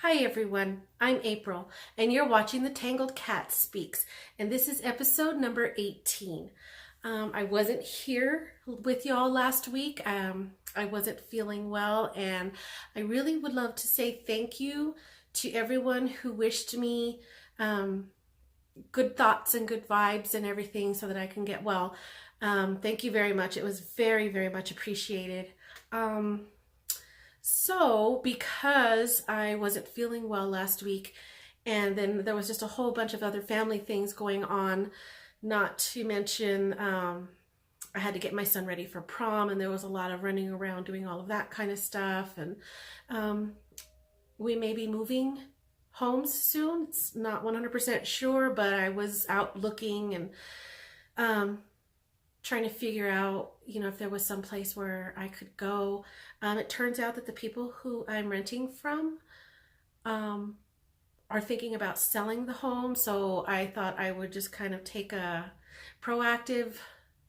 Hi everyone, I'm April, and you're watching the Tangled Cat Speaks, and this is episode number 18. I wasn't here with y'all last week. I wasn't feeling well, and I really would love to say thank you to everyone who wished me good thoughts and good vibes and everything so that I can get well. Thank you very much. It was very, very much appreciated. So because I wasn't feeling well last week, and then there was just a whole bunch of other family things going on, not to mention I had to get my son ready for prom, and there was a lot of running around doing all of that kind of stuff. And we may be moving homes soon. It's not 100% sure, but I was out looking and trying to figure out, if there was some place where I could go. It turns out that the people who I'm renting from are thinking about selling the home, so I thought I would just kind of take a proactive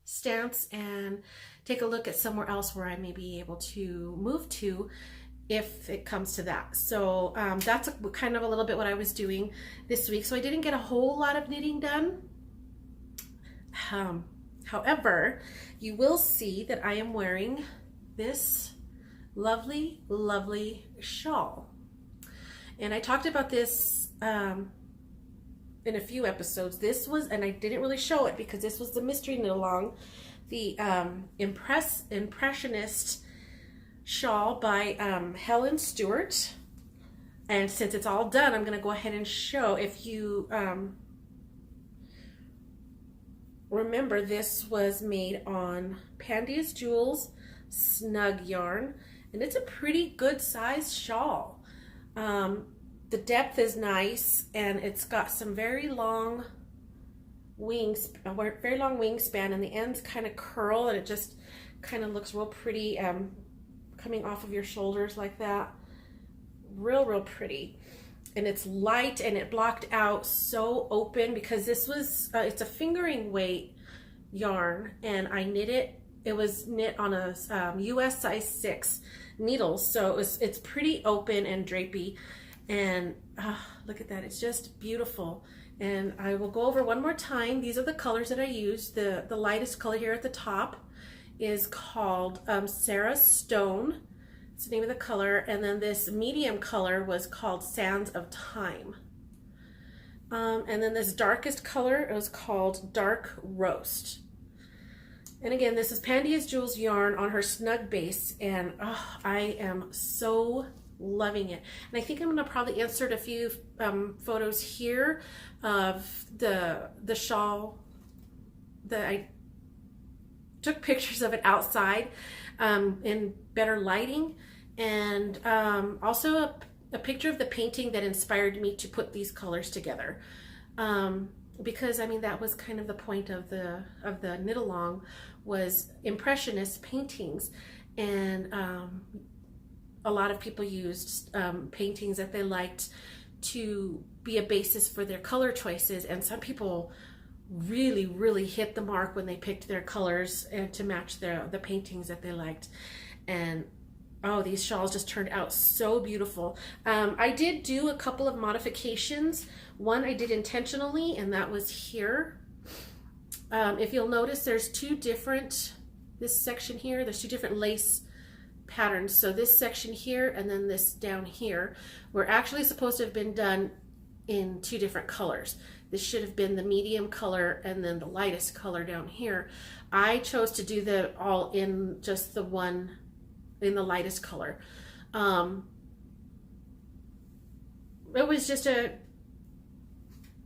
stance and take a look at somewhere else where I may be able to move to if it comes to that. So that's kind of a little bit what I was doing this week. So I didn't get a whole lot of knitting done. However, you will see that I am wearing this lovely, lovely shawl. And I talked about this in a few episodes. This was, and I didn't really show it because this was the mystery knit along, the Impressionist shawl by Helen Stewart. And since it's all done, I'm going to go ahead and show. If you remember, this was made on Pandia's Jewels snug yarn, and it's a pretty good size shawl. The depth is nice, and it's got some very long wings, a very long wingspan, and the ends kind of curl, and it just kind of looks real pretty coming off of your shoulders like that. Real pretty. And it's light, and it blocked out so open because this was it's a fingering weight yarn, and I knit it. It was knit on a US size 6 needles, so it's pretty open and drapey. And look at that, it's just beautiful. And I will go over one more time. These are the colors that I used. The lightest color here at the top is called Sarah Stone. It's the name of the color. And then this medium color was called Sands of Time. And then this darkest color, it was called Dark Roast. And again, this is Pandia's Jewels yarn on her snug base, and I am so loving it. And I think I'm gonna probably insert a few photos here of the shawl that I took pictures of it outside in better lighting, and also a picture of the painting that inspired me to put these colors together. Because I mean, that was kind of the point of the knit along, was Impressionist paintings. And a lot of people used paintings that they liked to be a basis for their color choices, and some people really hit the mark when they picked their colors and to match the paintings that they liked. And oh, these shawls just turned out so beautiful. I did do a couple of modifications. One I did intentionally, and that was here. If you'll notice, there's two different, this section here, there's two different lace patterns. So this section here and then this down here were actually supposed to have been done in two different colors. This should have been the medium color and then the lightest color down here. I chose to do the all in just the one in the lightest color. It was just a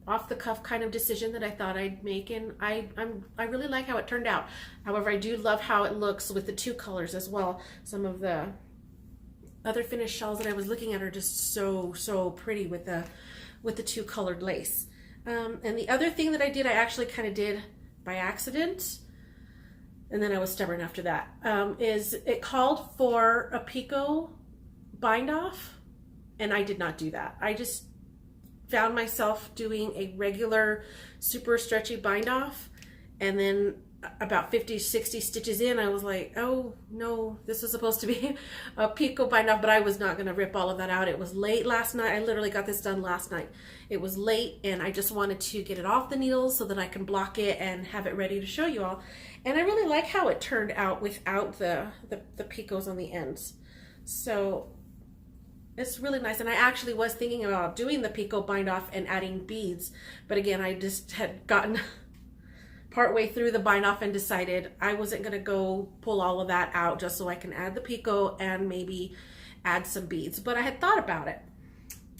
off-the-cuff kind of decision that I thought I'd make, and I really like how it turned out. However, I do love how it looks with the two colors as well. Some of the other finished shawls that I was looking at are just so pretty with the two colored lace. And the other thing that I did, I actually kind of did by accident, and then I was stubborn after that, is it called for a picot bind off, and I did not do that. I just found myself doing a regular super stretchy bind off, and then about 50, 60 stitches in, I was like, oh no, this was supposed to be a picot bind off, but I was not going to rip all of that out. It was late last night. I literally got this done last night. It was late and I just wanted to get it off the needles so that I can block it and have it ready to show you all. And I really like how it turned out without the picots on the ends. So it's really nice. And I actually was thinking about doing the picot bind off and adding beads, but again, I just had gotten partway through the bind off and decided I wasn't going to go pull all of that out just so I can add the picot and maybe add some beads. But I had thought about it.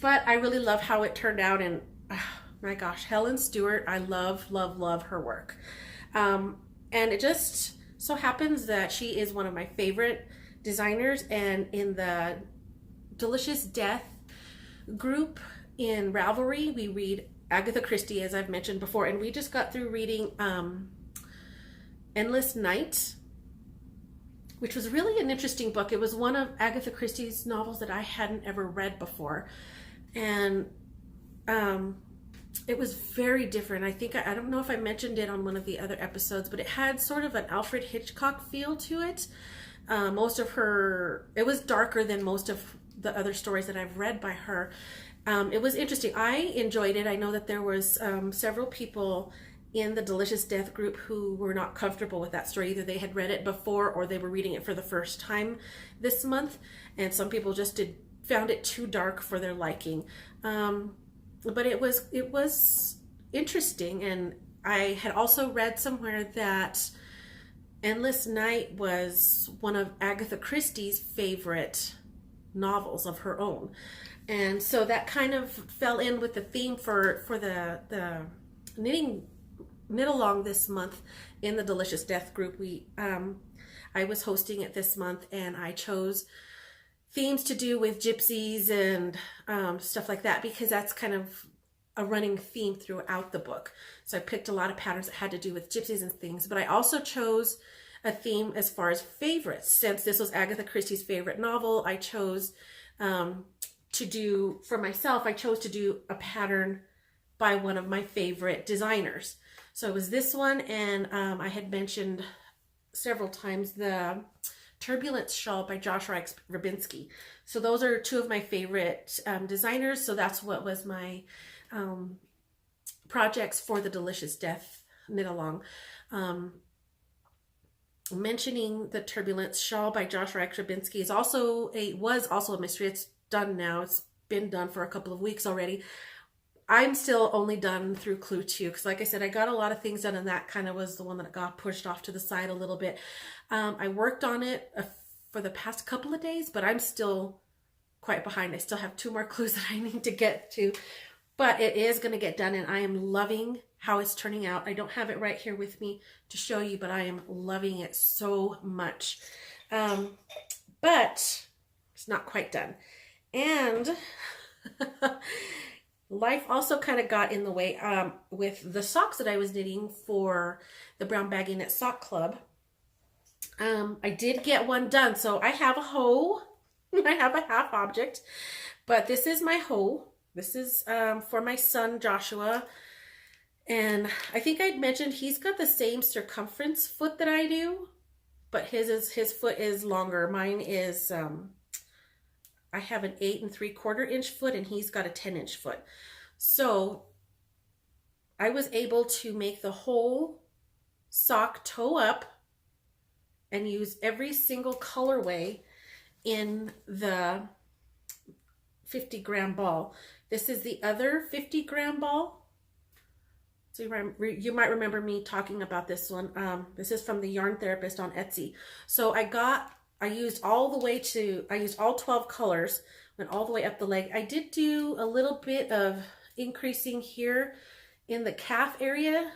But I really love how it turned out, and oh my gosh, Helen Stewart, I love, love, love her work. And it just so happens that she is one of my favorite designers, and in the Delicious Death group in Ravelry, we read Agatha Christie, as I've mentioned before, and we just got through reading Endless Night, which was really an interesting book. It was one of Agatha Christie's novels that I hadn't ever read before, and it was very different. I think, I don't know if I mentioned it on one of the other episodes, but it had sort of an Alfred Hitchcock feel to it. Most of her, it was darker than most of the other stories that I've read by her. It was interesting. I enjoyed it. I know that there was several people in the Delicious Death group who were not comfortable with that story. Either they had read it before or they were reading it for the first time this month. And some people just found it too dark for their liking. But it was interesting. And I had also read somewhere that Endless Night was one of Agatha Christie's favorite novels of her own. And so that kind of fell in with the theme for the knit along this month in the Delicious Death group. I was hosting it this month, and I chose themes to do with gypsies and stuff like that, because that's kind of a running theme throughout the book. So I picked a lot of patterns that had to do with gypsies and things, but I also chose a theme as far as favorites. Since this was Agatha Christie's favorite novel, I chose to do, for myself, I chose to do a pattern by one of my favorite designers. So it was this one, and I had mentioned several times the Turbulence Shawl by Joshua Rybinski. So those are two of my favorite designers. So that's what was my projects for the Delicious Death knit along. Mentioning the Turbulence Shawl by Joshua Rybinski was also a mystery. It's done now. It's been done for a couple of weeks already. I'm still only done through Clue 2 because, like I said, I got a lot of things done, and that kind of was the one that got pushed off to the side a little bit. I worked on it for the past couple of days, but I'm still quite behind. I still have 2 more clues that I need to get to, but it is going to get done, and I am loving how it's turning out. I don't have it right here with me to show you, but I am loving it so much. But it's not quite done. And life also kind of got in the way with the socks that I was knitting for the Brown Baggy Knit Sock Club. I did get one done. So I have a hoe. I have a half object. But this is my hoe. This is for my son, Joshua. And I think I'd mentioned he's got the same circumference foot that I do. But his foot is longer. Mine is... I have an 8 3/4 inch foot, and he's got a 10-inch foot. So I was able to make the whole sock toe up and use every single colorway in the 50-gram ball. This is the other 50-gram ball. So you might remember me talking about this one. This is from the Yarn Therapist on Etsy. So I used all 12 colors, went all the way up the leg. I did do a little bit of increasing here in the calf area,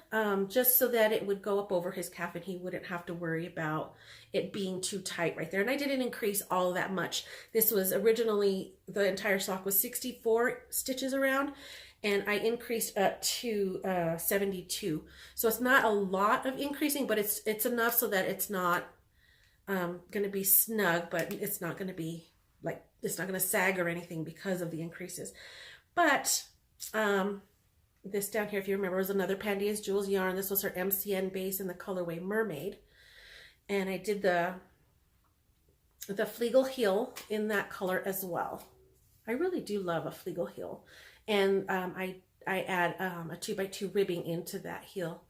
just so that it would go up over his calf and he wouldn't have to worry about it being too tight right there. And I didn't increase all that much. This was originally, the entire sock was 64 stitches around, and I increased up to 72. So it's not a lot of increasing, but it's enough so that it's not going to be snug, but it's not going to be it's not going to sag or anything because of the increases. But this down here, if you remember, was another Pandia's Jewels yarn. This was her MCN base in the colorway Mermaid. And I did the Fleegle heel in that color as well. I really do love a Fleegle heel. And I add a 2x2 ribbing into that heel.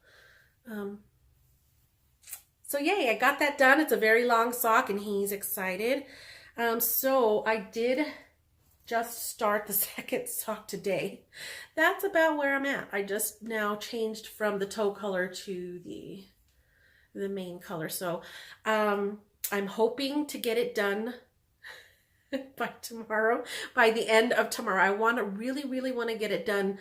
So yay, I got that done. It's a very long sock and he's excited. So I did just start the second sock today. That's about where I'm at. I just now changed from the toe color to the main color. So I'm hoping to get it done by tomorrow, by the end of tomorrow. I want to really want to get it done.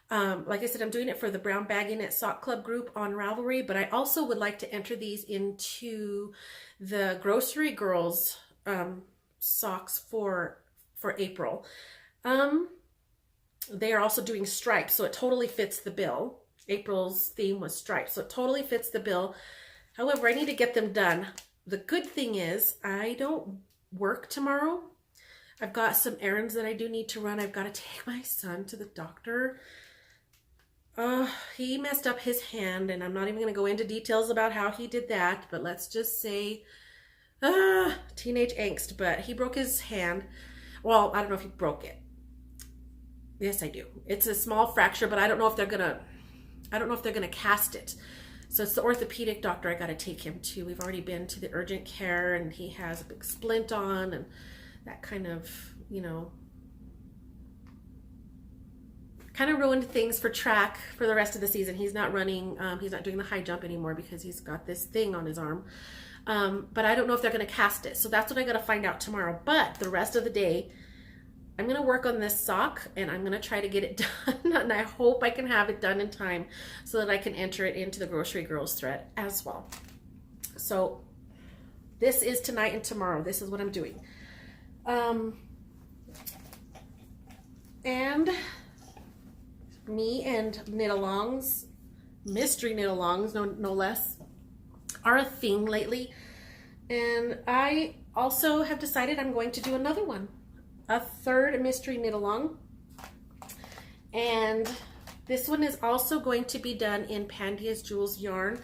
Like I said, I'm doing it for the Brown Baggy Knit Sock Club group on Ravelry, but I also would like to enter these into the Grocery Girls socks for April. They are also doing stripes, so it totally fits the bill. April's theme was stripes, so it totally fits the bill. However, I need to get them done. The good thing is I don't work tomorrow. I've got some errands that I do need to run. I've got to take my son to the doctor. He messed up his hand, and I'm not even going to go into details about how he did that, but let's just say teenage angst. But he broke his hand. Well, I don't know if he broke it. Yes, I do. It's a small fracture, but I don't know if they're gonna cast it. So it's the orthopedic doctor I got to take him to. We've already been to the urgent care, and he has a big splint on, and that kind of, you know, kind of ruined things for track for the rest of the season. He's not running, he's not doing the high jump anymore because he's got this thing on his arm. But I don't know if they're going to cast it. So that's what I got to find out tomorrow. But the rest of the day, I'm going to work on this sock and I'm going to try to get it done. And I hope I can have it done in time so that I can enter it into the Grocery Girls thread as well. So this is tonight and tomorrow. This is what I'm doing. And me and knit-alongs, mystery knit-alongs, no less, are a thing lately. And I also have decided I'm going to do another one, a third mystery knit-along. And this one is also going to be done in Pandia's Jewels yarn.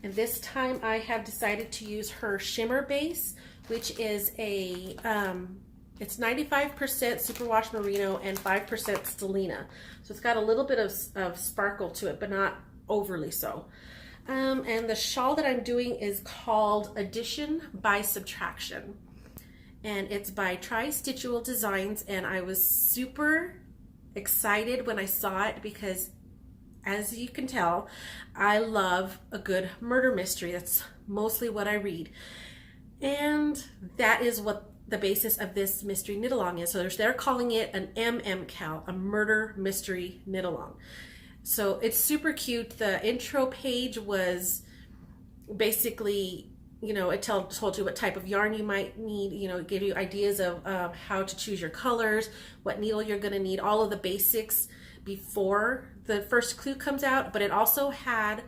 And this time I have decided to use her shimmer base, which is a, it's 95% superwash merino and 5% stellina. So it's got a little bit of sparkle to it, but not overly so. And the shawl that I'm doing is called Addition by Subtraction. And it's by Tri-Stitchual Designs. And I was super excited when I saw it because, as you can tell, I love a good murder mystery. That's mostly what I read. And that is what the basis of this mystery knit-along is. So they're calling it an MMCal, a murder mystery knit-along. So it's super cute. The intro page was basically, you know, it told you what type of yarn you might need, you know, give you ideas of how to choose your colors, what needle you're going to need, all of the basics before the first clue comes out. But it also had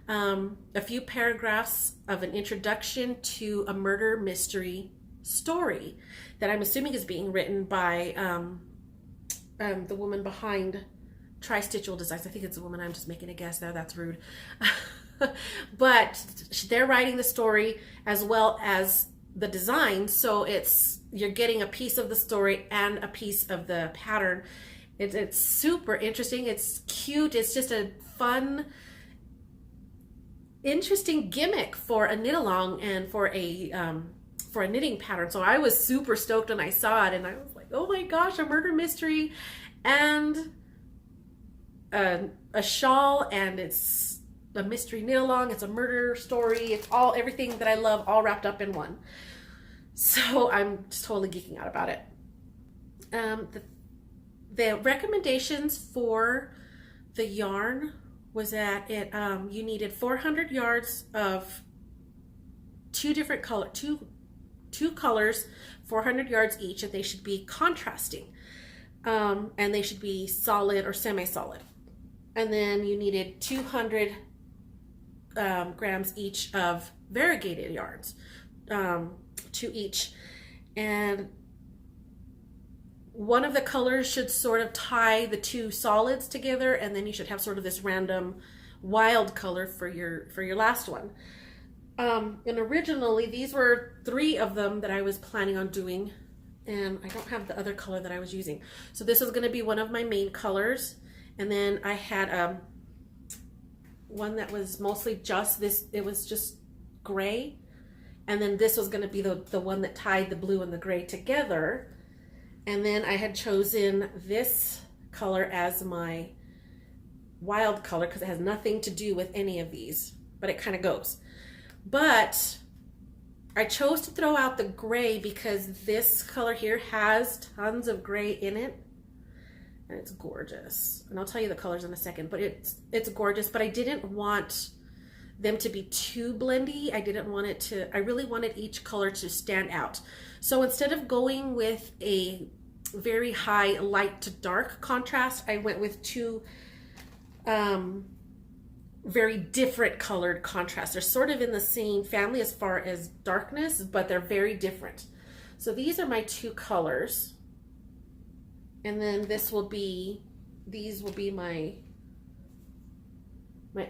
a few paragraphs of an introduction to a murder mystery story that I'm assuming is being written by the woman behind Tri-Stitchual Designs. I think it's a woman. I'm just making a guess there. That's rude. But they're writing the story as well as the design. So you're getting a piece of the story and a piece of the pattern. It's super interesting. It's cute. It's just a fun, interesting gimmick for a knit-along and for a knitting pattern. So I was super stoked when I saw it, and I was like, oh my gosh, a murder mystery and a shawl, and it's a mystery knit-along, it's a murder story, it's everything that I love all wrapped up in one. So I'm just totally geeking out about it. The recommendations for the yarn was that you needed 400 yards of two colors, 400 yards each, and they should be contrasting, and they should be solid or semi-solid. And then you needed 200 grams each of variegated yarns, 2 each. And one of the colors should sort of tie the two solids together, and then you should have sort of this random wild color for your last one. And originally these were 3 of them that I was planning on doing, and I don't have the other color that I was using. So this is going to be one of my main colors, and then I had one that was mostly just this, it was just gray, and then this was going to be the one that tied the blue and the gray together. And then I had chosen this color as my wild color because it has nothing to do with any of these, but it kind of goes. But I chose to throw out the gray because this color here has tons of gray in it, and it's gorgeous. And I'll tell you the colors in a second, but it's gorgeous. But I didn't want them to be too blendy. I didn't want it to, I really wanted each color to stand out. So instead of going with a very high light to dark contrast, I went with 2 very different colored contrasts. They're sort of in the same family as far as darkness, but they're very different. So these are my 2 colors. And then these will be my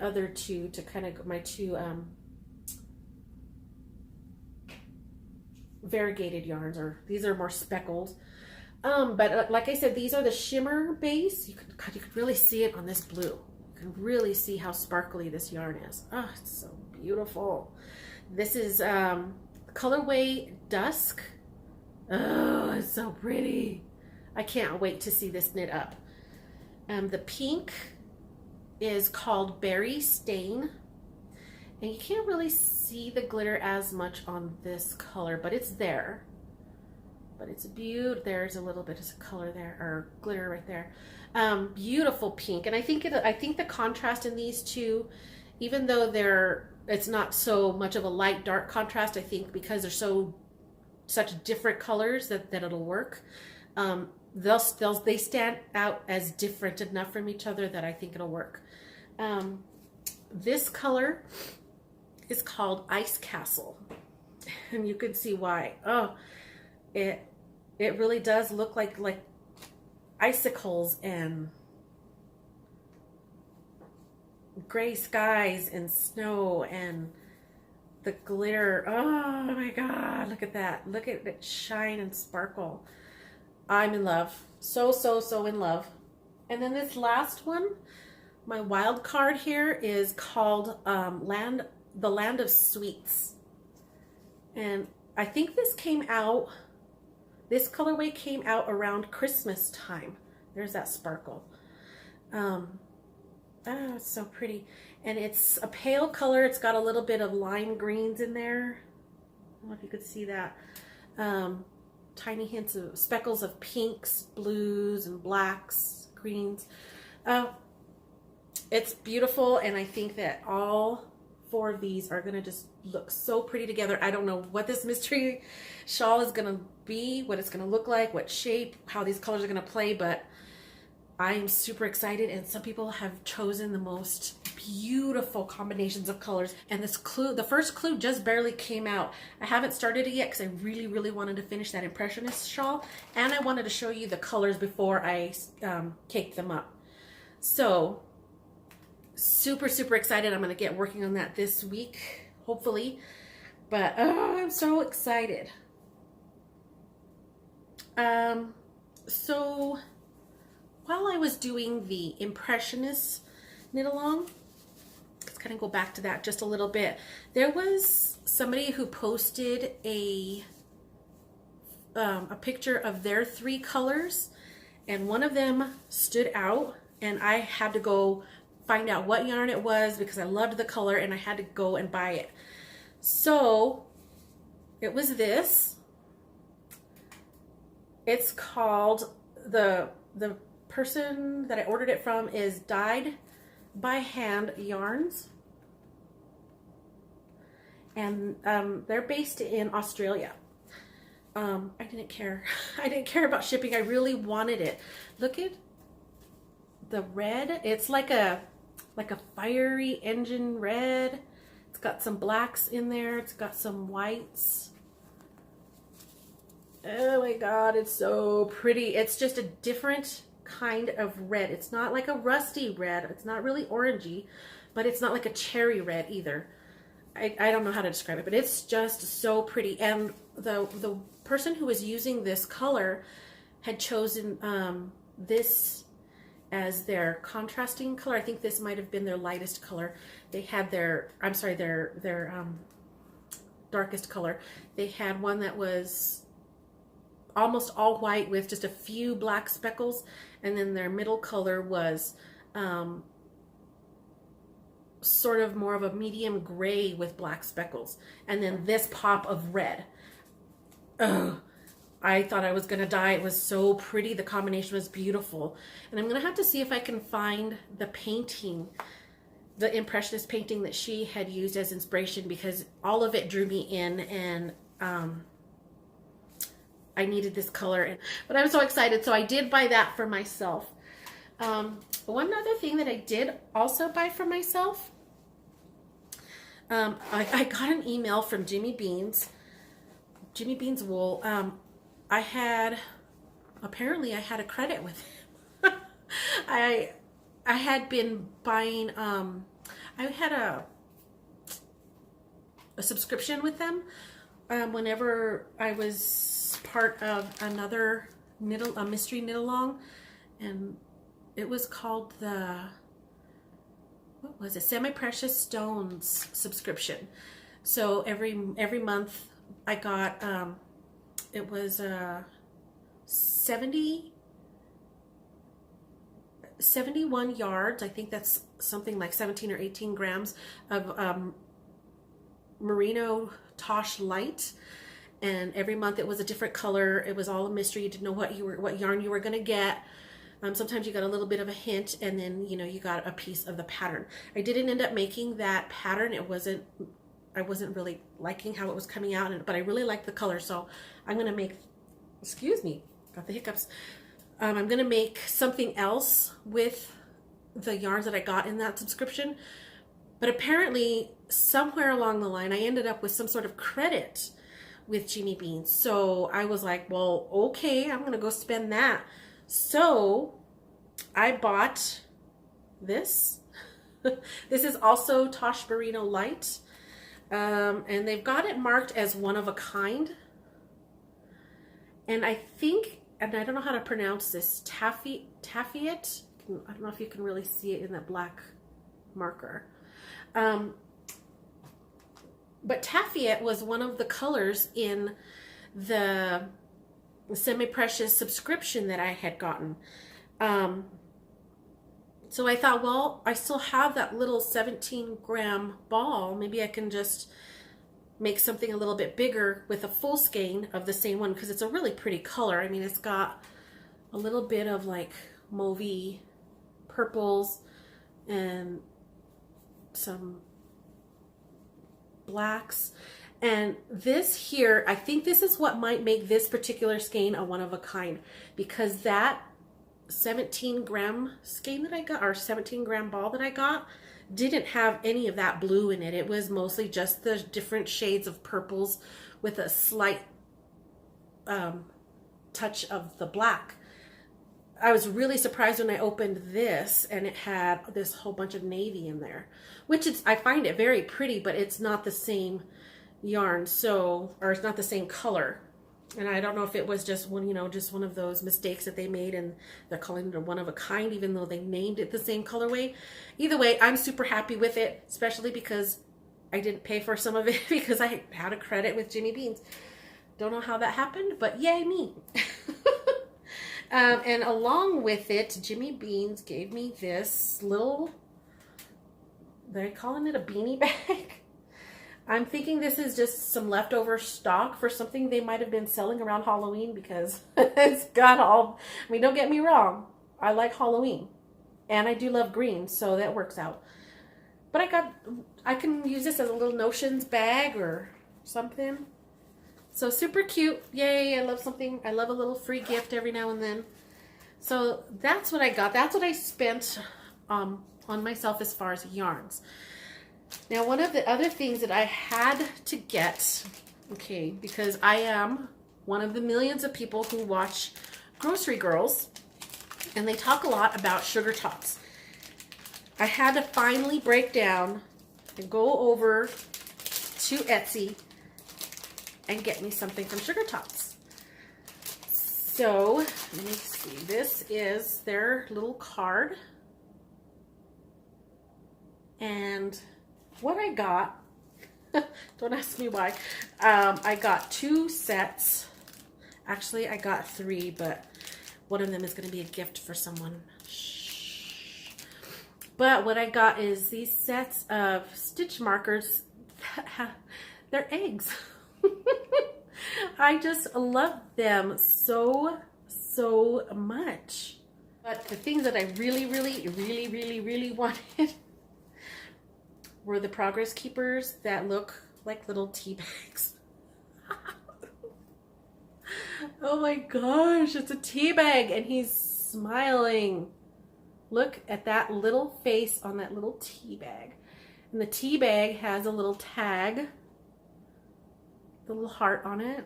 other 2 to kind of, my 2 variegated yarns, or these are more speckled. But like I said, these are the shimmer base. You could really see it on this blue. You can really see how sparkly this yarn is. Oh, it's so beautiful. This is colorway Dusk. Oh, it's so pretty. I can't wait to see this knit up. The pink is called Berry Stain. And you can't really see the glitter as much on this color, but it's there. But it's beautiful. There's a little bit of color there, or glitter right there. Beautiful pink. And I think the contrast in these 2, even though it's not so much of a light dark contrast, I think because they're such different colors that it'll work. They stand out as different enough from each other that I think it'll work. This color is called Ice Castle, and you can see why. Oh, it really does look like icicles and gray skies and snow and the glitter. Oh my God, look at that. Look at it shine and sparkle. I'm in love. So in love. And then this last one, my wild card here, is called The Land of Sweets. And I think this colorway came out around Christmas time. There's that sparkle. It's so pretty. And it's a pale color. It's got a little bit of lime greens in there. I don't know if you could see that. Tiny hints of speckles of pinks, blues, and blacks, greens. It's beautiful, and I think that all 4 of these are gonna just look so pretty together. I don't know what this mystery shawl is gonna be, what it's gonna look like, what shape, how these colors are gonna play, but I am super excited, and some people have chosen the most beautiful combinations of colors. And the first clue just barely came out. I haven't started it yet because I really wanted to finish that Impressionist shawl, and I wanted to show you the colors before I caked them up. So super excited. I'm going to get working on that this week, hopefully. But oh, I'm so excited. So while I was doing the Impressionist knit along, let's kind of go back to that just a little bit. There was somebody who posted a picture of their 3 colors, and one of them stood out, and I had to go find out what yarn it was because I loved the color and I had to go and buy it. So it was this. It's called, the person that I ordered it from is Dyed by Hand Yarns, and they're based in Australia. I didn't care. I didn't care about shipping. I really wanted it. Look at the red. It's like a fiery engine red. It's got some blacks in there. It's got some whites. Oh my God, it's so pretty. It's just a different kind of red. It's not like a rusty red. It's not really orangey, but it's not like a cherry red either. I don't know how to describe it, but it's just so pretty. And the person who was using this color had chosen this as their contrasting color. I think this might have been their lightest color. They had their, I'm sorry, their darkest color. They had one that was almost all white with just a few black speckles, and then their middle color was sort of more of a medium gray with black speckles, and then this pop of red. Ugh. I thought I was gonna die. It was so pretty. The combination was beautiful. And I'm gonna have to see if I can find the painting, the Impressionist painting that she had used as inspiration, because all of it drew me in, and I needed this color. But I'm so excited. So I did buy that for myself. One other thing that I did also buy for myself, I got an email from Jimmy Beans Wool. Apparently I had a credit with him. I had been buying, I had a subscription with them whenever I was part of another a mystery knit along, and it was called the, what was it, Semi-Precious Stones subscription. So every month I got, it was 71 yards. I think that's something like 17 or 18 grams of merino Tosh light, and every month it was a different color. It was all a mystery. You didn't know what yarn you were going to get. Sometimes you got a little bit of a hint, and then you got a piece of the pattern. I didn't end up making that pattern. I wasn't really liking how it was coming out, but I really liked the color, so I'm going to make, excuse me, got the hiccups. I'm going to make something else with the yarns that I got in that subscription. But apparently somewhere along the line I ended up with some sort of credit with Jimmy Beans. So I was like, well, okay, I'm going to go spend that. So I bought this. This is also Tosh Merino Light. And they've got it marked as one of a kind. And I think, and I don't know how to pronounce this, Taffyet. I don't know if you can really see it in that black marker. But Taffyet was one of the colors in the Semi-Precious subscription that I had gotten. So I thought, well, I still have that little 17-gram ball. Maybe I can just make something a little bit bigger with a full skein of the same one, because it's a really pretty color. I mean, it's got a little bit of like mauvey purples and some blacks. And this here, I think this is what might make this particular skein a one of a kind, because that 17-gram skein that I got, or 17-gram ball that I got, didn't have any of that blue in it. It was mostly just the different shades of purples with a slight touch of the black. I was really surprised when I opened this and it had this whole bunch of navy in there, which I find it very pretty, but it's not the same yarn, or it's not the same color. And I don't know if it was just just one of those mistakes that they made and they're calling it a one of a kind, even though they named it the same colorway. Either way, I'm super happy with it, especially because I didn't pay for some of it because I had a credit with Jimmy Beans. Don't know how that happened, but yay me. And along with it, Jimmy Beans gave me this little, they're calling it a beanie bag. I'm thinking this is just some leftover stock for something they might have been selling around Halloween, because it's got all, I mean, don't get me wrong, I like Halloween and I do love green, so that works out. But I can use this as a little notions bag or something. So super cute. Yay, I love something. I love a little free gift every now and then. So that's what I got. That's what I spent on myself as far as yarns. Now, one of the other things that I had to get, okay, because I am one of the millions of people who watch Grocery Girls, and they talk a lot about sugar tots. I had to finally break down and go over to Etsy and get me something from Sugar Tots. So, let me see. This is their little card. And what I got, don't ask me why, I got 2 sets. Actually, I got 3, but one of them is going to be a gift for someone. Shh. But what I got is these sets of stitch markers. They're eggs. I just love them so much. But the things that I really wanted were the progress keepers that look like little tea bags. Oh my gosh, it's a tea bag and he's smiling. Look at that little face on that little tea bag. And the tea bag has a little tag, the little heart on it.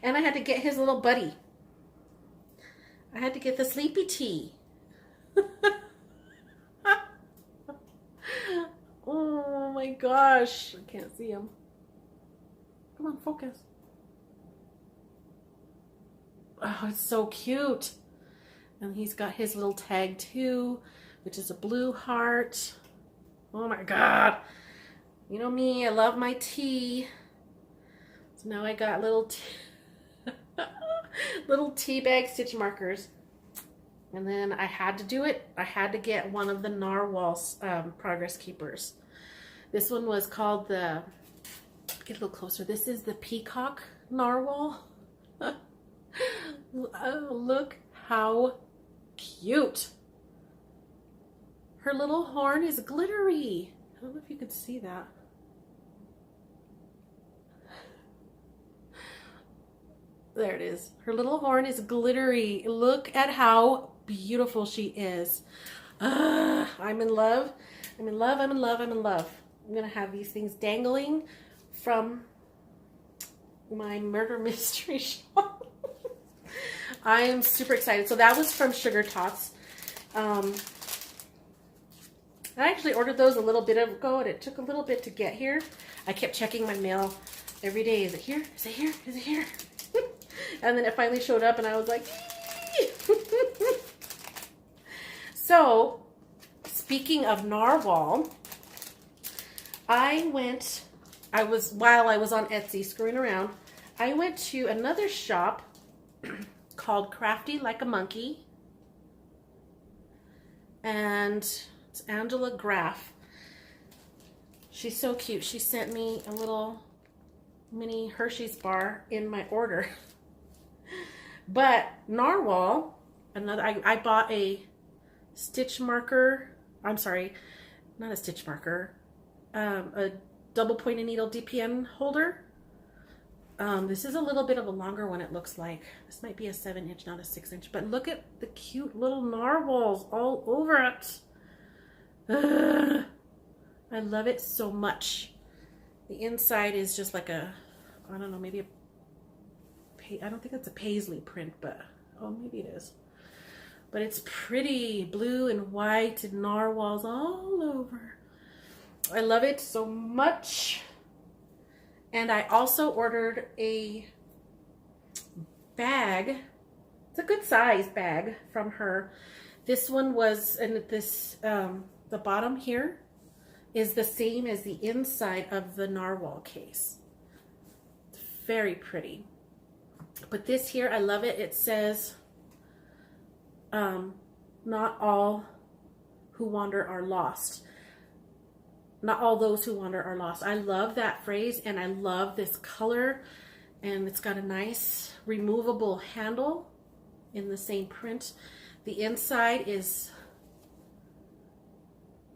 And I had to get his little buddy. I had to get the sleepy tea. Oh my gosh, I can't see him. Come on, focus. Oh, it's so cute. And he's got his little tag too, which is a blue heart. Oh my God. You know me, I love my tea. So now I got little tea bag stitch markers. And then I had to do it. I had to get one of the Narwhal's progress keepers. This one was called the, get a little closer. This is the Peacock Narwhal. Oh, look how cute. Her little horn is glittery. I don't know if you could see that. There it is. Her little horn is glittery. Look at how beautiful she is. I'm in love. I'm in love. I'm in love. I'm in love. I'm going to have these things dangling from my murder mystery shawl. I am super excited. So that was from Sugar Tots. I actually ordered those a little bit ago, and it took a little bit to get here. I kept checking my mail every day. Is it here? Is it here? Is it here? And then it finally showed up, and I was like, So, speaking of Narwhal, while I was on Etsy screwing around, I went to another shop called Crafty Like a Monkey, and it's Angela Graff. She's so cute. She sent me a little mini Hershey's bar in my order. But Narwhal, I bought a stitch marker. I'm sorry, not a stitch marker. A double pointed needle DPN holder. This is a little bit of a longer one, it looks like. This might be a 7-inch, not a 6-inch. But look at the cute little narwhals all over it. I love it so much. The inside is just like a, I don't know, maybe a, I don't think it's a paisley print, but, oh, maybe it is. But it's pretty, blue and white and narwhals all over. I love it so much. And I also ordered a bag. It's a good size bag from her. This one was, and this, the bottom here is the same as the inside of the narwhal case. It's very pretty. But this here, I love it. It says, not all who wander are lost. Not all those who wander are lost. I love that phrase, and I love this color, and it's got a nice removable handle in the same print. The inside is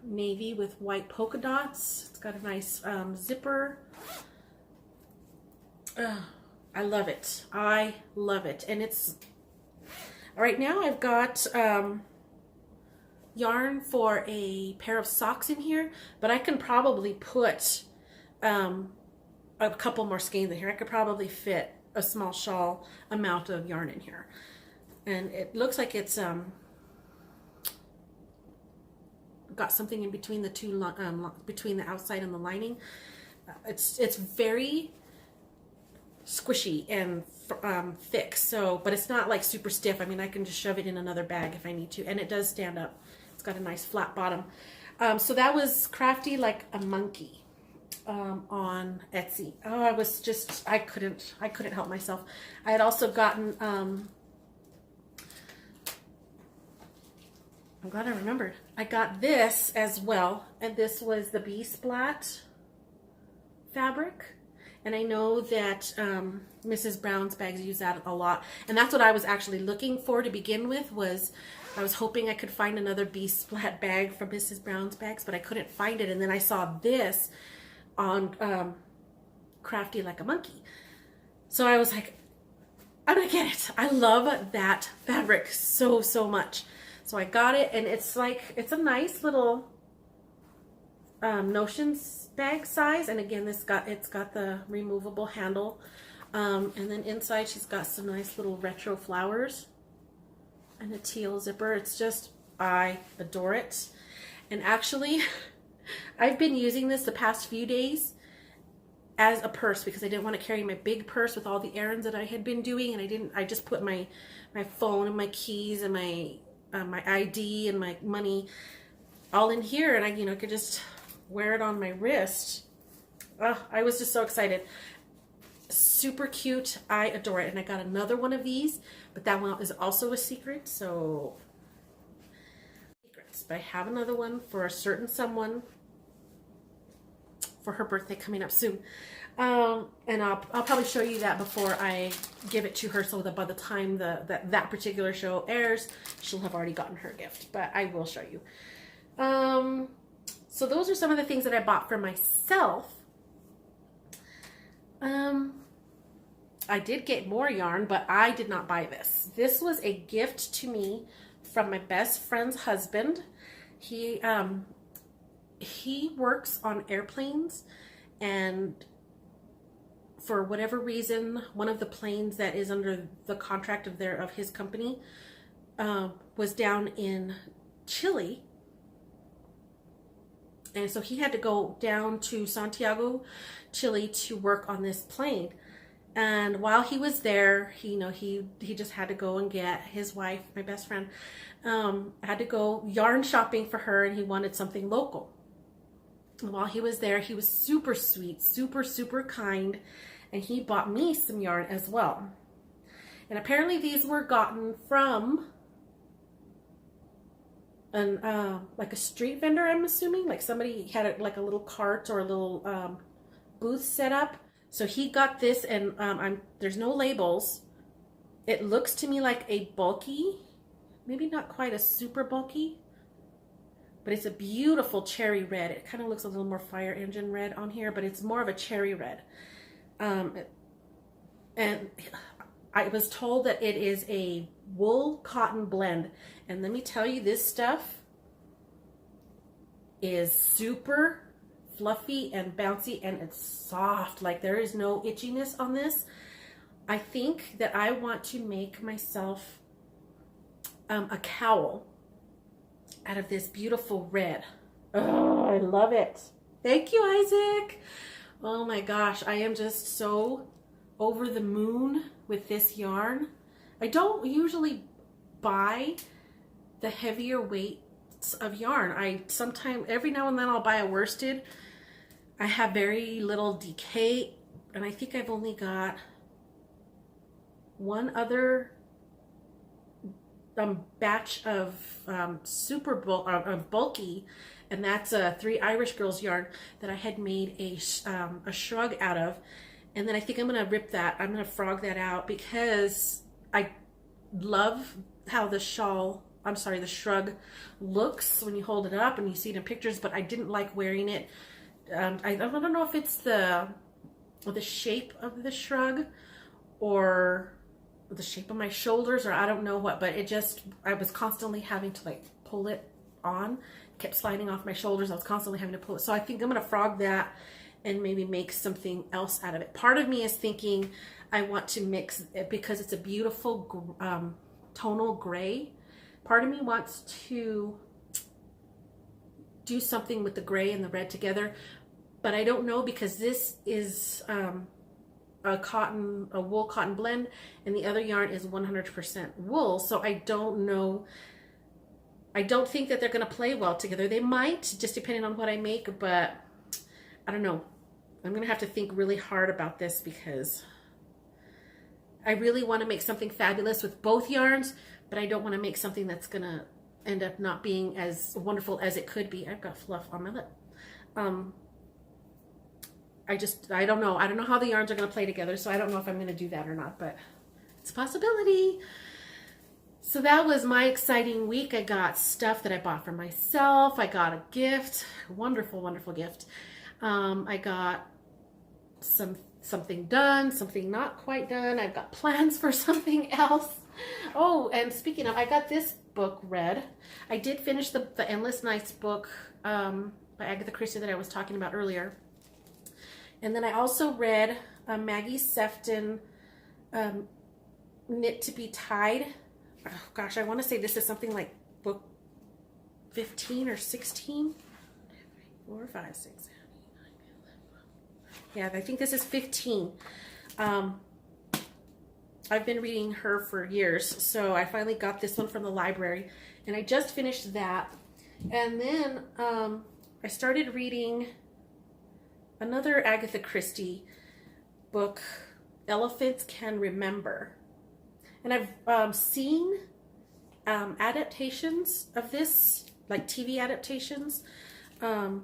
navy with white polka dots. It's got a nice zipper. I love it. I love it. And it's, right now I've got yarn for a pair of socks in here, but I can probably put a couple more skeins in here. I could probably fit a small shawl amount of yarn in here. And it looks like it's got something in between the two, between the outside and the lining. It's very squishy and thick, so, but it's not like super stiff. I mean, I can just shove it in another bag if I need to, and it does stand up. It's got a nice flat bottom. So that was Crafty Like a Monkey on Etsy. Oh, I was just, I couldn't help myself. I had also gotten, I'm glad I remembered. I got this as well, and this was the Bee Splat fabric. And I know that Mrs. Brown's bags use that a lot. And that's what I was actually looking for to begin with, was I was hoping I could find another Bee Splat bag from Mrs. Brown's bags, but I couldn't find it. And then I saw this on Crafty Like a Monkey. So I was like, I'm gonna get it. I love that fabric so, so much. So I got it, and it's like, it's a nice little notions bag size. And again, it's got the removable handle, and then inside she's got some nice little retro flowers and a teal zipper. It's just, I adore it. And actually I've been using this the past few days as a purse, because I didn't want to carry my big purse with all the errands that I had been doing, and I just put my phone and my keys and my ID and my money all in here, and I could just wear it on my wrist. I was just so excited. Super cute. I adore it. And I got another one of these, but that one is also a secret. So secrets. But I have another one for a certain someone for her birthday coming up soon. And I'll probably show you that before I give it to her, so that by the time that particular show airs, she'll have already gotten her gift. But I will show you. So those are some of the things that I bought for myself. I did get more yarn, but I did not buy this. This was a gift to me from my best friend's husband. He works on airplanes, and for whatever reason, one of the planes that is under the contract of his company was down in Chile. And so he had to go down to Santiago, Chile to work on this plane. And while he was there, he just had to go and get his wife, my best friend, had to go yarn shopping for her, and he wanted something local. And while he was there, he was super sweet, super, super kind, and he bought me some yarn as well. And apparently these were gotten from like a street vendor, I'm assuming. Like somebody had like a little cart or a little booth set up. So he got this, and there's no labels. It looks to me like a bulky, maybe not quite a super bulky, but it's a beautiful cherry red. It kind of looks a little more fire engine red on here, but it's more of a cherry red. And I was told that it is a wool cotton blend. And let me tell you, this stuff is super fluffy and bouncy, and it's soft. Like, there is no itchiness on this. I think that I want to make myself a cowl out of this beautiful red. Oh, I love it. Thank you, Isaac. Oh my gosh, I am just so over the moon with this yarn. I don't usually buy the heavier weights of yarn. Every now and then I'll buy a worsted. I have very little decay, and I think I've only got one other batch of super bulky, and that's a 3 Irish Girls yarn that I had made a shrug out of. And then I think I'm gonna rip that. I'm gonna frog that out, because I love how the shrug looks when you hold it up and you see it in pictures, but I didn't like wearing it. I don't know if it's the shape of the shrug or the shape of my shoulders, or I don't know what, but I was constantly having to like pull it on. It kept sliding off my shoulders. I was constantly having to pull it. So I think I'm gonna frog that and maybe make something else out of it. Part of me is thinking I want to mix it because it's a beautiful tonal gray. Part of me wants to do something with the gray and the red together, but I don't know because this is a wool cotton blend, and the other yarn is 100% wool. So I don't know. I don't think that they're going to play well together. They might, just depending on what I make, but I don't know. I'm going to have to think really hard about this because I really want to make something fabulous with both yarns, but I don't want to make something that's going to end up not being as wonderful as it could be. I've got fluff on my lip. I don't know. I don't know how the yarns are going to play together, so I don't know if I'm going to do that or not, but it's a possibility. So that was my exciting week. I got stuff that I bought for myself. I got a gift, wonderful, wonderful gift. I got something done, something not quite done. I've got plans for something else. Oh, and speaking of, I got this book read. I did finish the Endless Nights book by Agatha Christie that I was talking about earlier. And then I also read Maggie Sefton, Knit to be Tied. Oh gosh, I want to say this is something like book 15 or 16. 4, 5, 6, 7, 8, 9, 10, 11. Yeah, I think this is 15. I've been reading her for years, so I finally got this one from the library, and I just finished that. And then I started reading another Agatha Christie book, Elephants Can Remember. And I've seen adaptations of this, like TV adaptations, and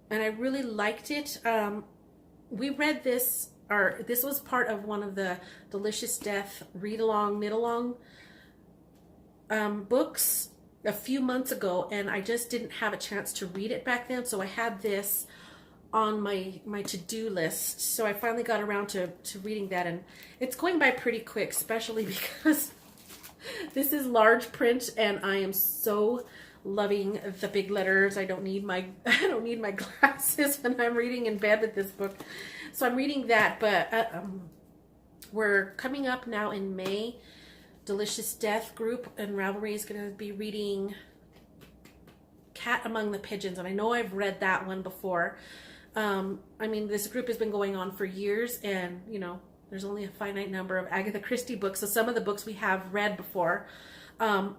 I really liked it. We read this, or this was part of one of the Delicious Death read-along, knit-along books a few months ago, and I just didn't have a chance to read it back then, so I had this on my to-do list. So I finally got around to reading that, and it's going by pretty quick, especially because this is large print and I am so loving the big letters. I don't need my glasses when I'm reading in bed with this book. So I'm reading that, but we're coming up now in May. Delicious Death group and Ravelry is going to be reading Cat Among the Pigeons, and I know I've read that one before. I mean, this group has been going on for years, and you know, there's only a finite number of Agatha Christie books, so some of the books we have read before,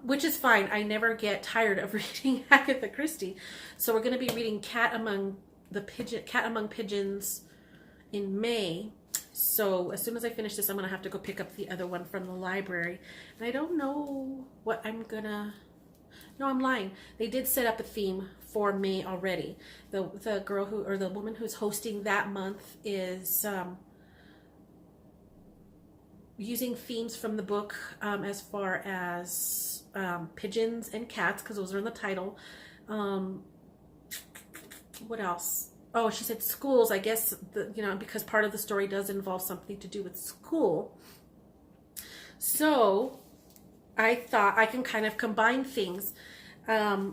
which is fine. I never get tired of reading Agatha Christie. So we're going to be reading Cat Among Pigeons in May. So as soon as I finish this, I'm going to have to go pick up the other one from the library, and I don't know what I'm gonna. No, I'm lying. They did set up a theme for May already. The girl who, or the woman who's hosting that month is using themes from the book as far as pigeons and cats, because those are in the title. What else? Oh, she said schools. I guess, because part of the story does involve something to do with school. So I thought I can kind of combine things. I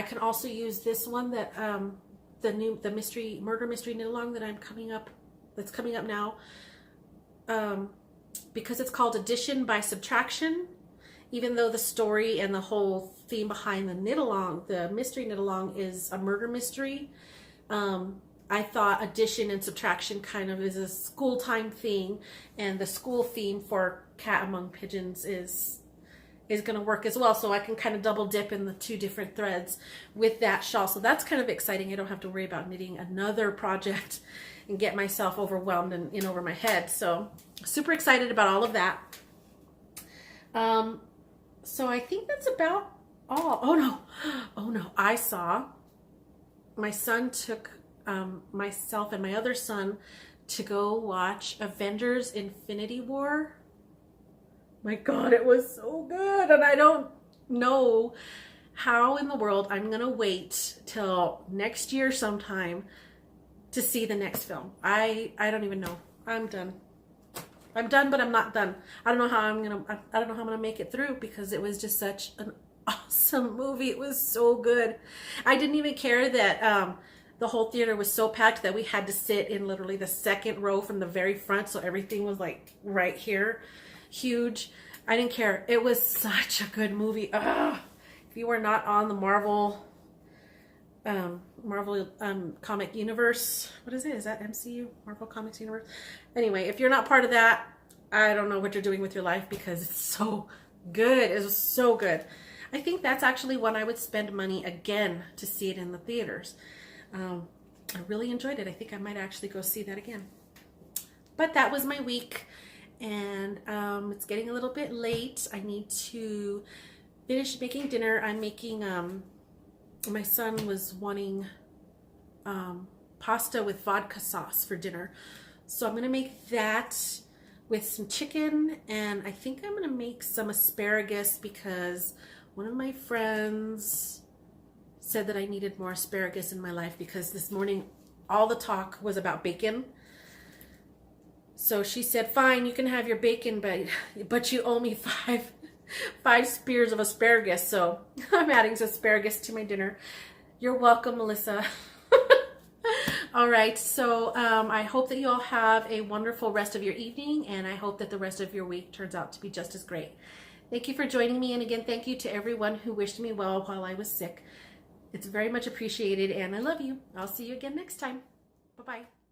can also use this one that the murder mystery knit along that's coming up now, because it's called Addition by Subtraction. Even though the story and the whole theme behind the knit along, the mystery knit along, is a murder mystery, I thought addition and subtraction kind of is a school time thing, and the school theme for Cat Among Pigeons is going to work as well. So I can kind of double dip in the two different threads with that shawl. So that's kind of exciting. I don't have to worry about knitting another project and get myself overwhelmed and in over my head. So super excited about all of that. So I think that's about all. Oh no. I saw my son took myself and my other son to go watch Avengers Infinity War. My God, it was so good. And I don't know how in the world I'm going to wait till next year sometime to see the next film. I don't even know. I'm done. I'm done, but I'm not done. I don't know how I'm going to make it through, because it was just such an awesome movie. It was so good. I didn't even care that the whole theater was so packed that we had to sit in literally the second row from the very front, so everything was like right here, huge. I didn't care. It was such a good movie. Ugh. If you were not on the Marvel comic universe, what is it? Is that MCU? Marvel Comics Universe? Anyway, if you're not part of that, I don't know what you're doing with your life, because it's so good. It was so good. I think that's actually when I would spend money again to see it in the theaters. I really enjoyed it. I think I might actually go see that again. But that was my week, and it's getting a little bit late. I need to finish making dinner. I'm making, my son was wanting pasta with vodka sauce for dinner. So I'm going to make that with some chicken, and I think I'm going to make some asparagus because one of my friends said that I needed more asparagus in my life, because this morning all the talk was about bacon. So she said, fine, you can have your bacon, but you owe me five spears of asparagus. So I'm adding some asparagus to my dinner. You're welcome, Melissa. All right, so I hope that you all have a wonderful rest of your evening, and I hope that the rest of your week turns out to be just as great. Thank you for joining me, and again, thank you to everyone who wished me well while I was sick. It's very much appreciated, and I love you. I'll see you again next time. Bye-bye.